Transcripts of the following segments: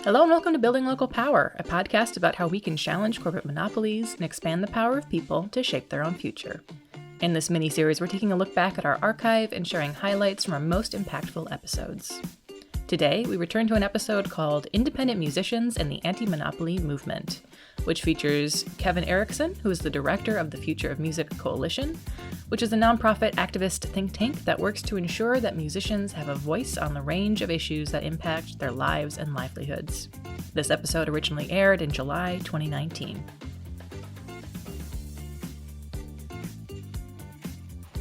Hello and welcome to Building Local Power, a podcast about how we can challenge corporate monopolies and expand the power of people to shape their own future. In this mini-series, we're taking a look back at our archive and sharing highlights from our most impactful episodes. Today, we return to an episode called Independent Musicians and the Anti-Monopoly Movement, which features Kevin Erickson, who is the director of the Future of Music Coalition, which is a nonprofit activist think tank that works to ensure that musicians have a voice on the range of issues that impact their lives and livelihoods. This episode originally aired in July 2019.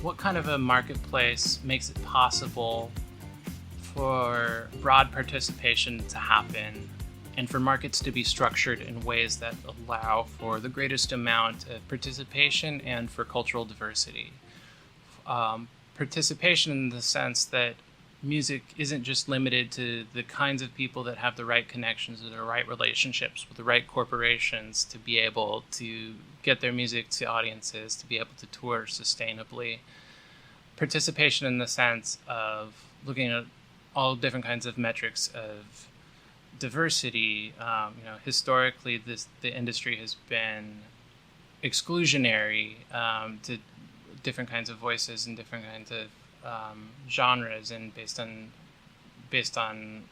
What kind of a marketplace makes it possible for broad participation to happen and for markets to be structured in ways that allow for the greatest amount of participation and for cultural diversity? Participation in the sense that music isn't just limited to the kinds of people that have the right connections or the right relationships with the right corporations to be able to get their music to audiences, to be able to tour sustainably. Participation in the sense of looking at all different kinds of metrics of diversity. Historically, the industry has been exclusionary to different kinds of voices and different kinds of genres, and based on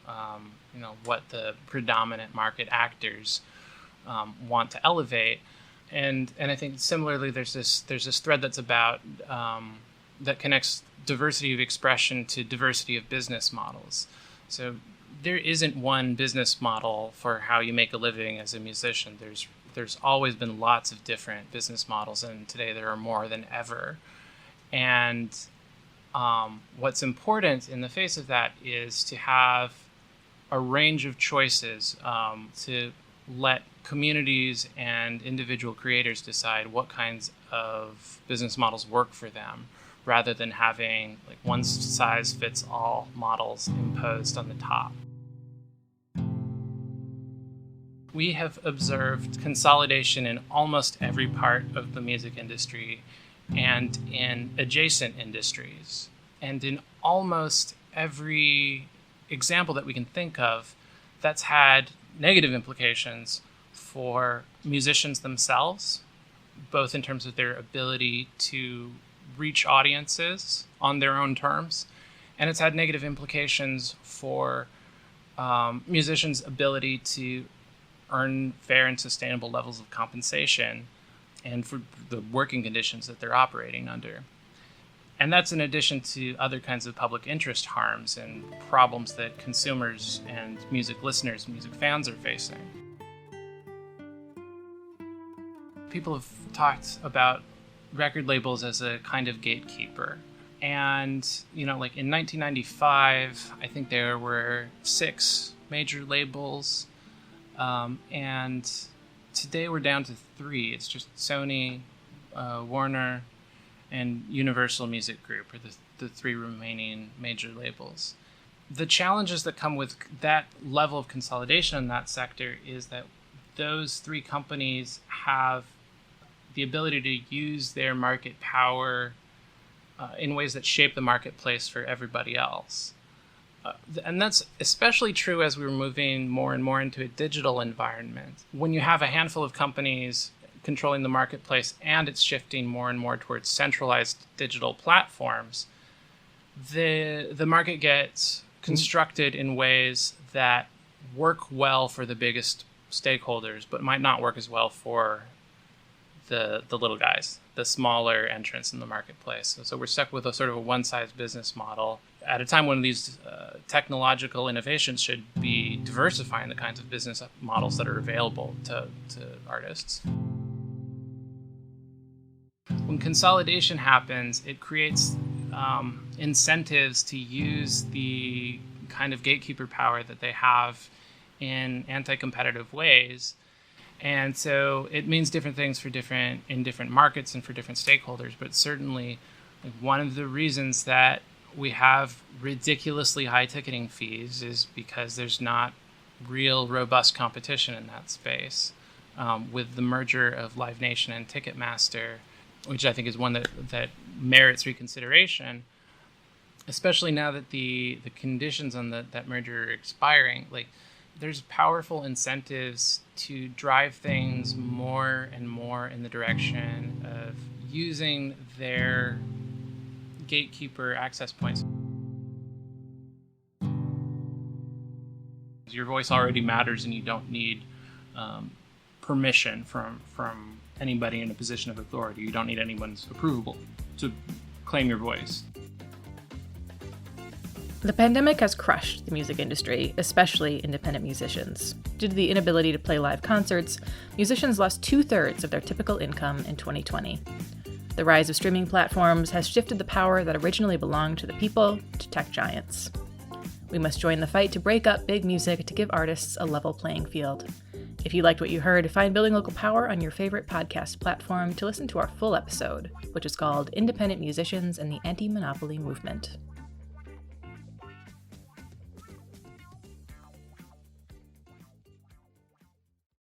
what the predominant market actors want to elevate. And I think similarly, there's this thread that's about that connects diversity of expression to diversity of business models. So there isn't one business model for how you make a living as a musician. There's always been lots of different business models, and today there are more than ever. And what's important in the face of that is to have a range of choices to let communities and individual creators decide what kinds of business models work for them, rather than having like one-size-fits-all models imposed on the top. We have observed consolidation in almost every part of the music industry and in adjacent industries. And in almost every example that we can think of, that's had negative implications for musicians themselves, both in terms of their ability to reach audiences on their own terms, and it's had negative implications for musicians' ability to earn fair and sustainable levels of compensation and for the working conditions that they're operating under. And that's in addition to other kinds of public interest harms and problems that consumers and music listeners, music fans are facing. People have talked about record labels as a kind of gatekeeper. And, like in 1995, I think there were 6 major labels. And today we're down to 3. It's just Sony, Warner, and Universal Music Group are the 3 remaining major labels. The challenges that come with that level of consolidation in that sector is that those 3 companies have the ability to use their market power in ways that shape the marketplace for everybody else. And that's especially true as we're moving more and more into a digital environment. When you have a handful of companies controlling the marketplace and it's shifting more and more towards centralized digital platforms, the market gets constructed in ways that work well for the biggest stakeholders, but might not work as well for the little guys, the smaller entrants in the marketplace. So we're stuck with a sort of a one-size business model at a time when these technological innovations should be diversifying the kinds of business models that are available to artists. When consolidation happens, it creates incentives to use the kind of gatekeeper power that they have in anti-competitive ways. And so it means different things in different markets and for different stakeholders. But certainly, one of the reasons that we have ridiculously high ticketing fees is because there's not real robust competition in that space. With the merger of Live Nation and Ticketmaster, which I think is one that merits reconsideration, especially now that the conditions on that merger are expiring. Like, there's powerful incentives to drive things more and more in the direction of using their gatekeeper access points. Your voice already matters, and you don't need permission from anybody in a position of authority. You don't need anyone's approval to claim your voice. The pandemic has crushed the music industry, especially independent musicians. Due to the inability to play live concerts, musicians lost 2/3 of their typical income in 2020. The rise of streaming platforms has shifted the power that originally belonged to the people to tech giants. We must join the fight to break up big music to give artists a level playing field. If you liked what you heard, find Building Local Power on your favorite podcast platform to listen to our full episode, which is called Independent Musicians and the Anti-Monopoly Movement.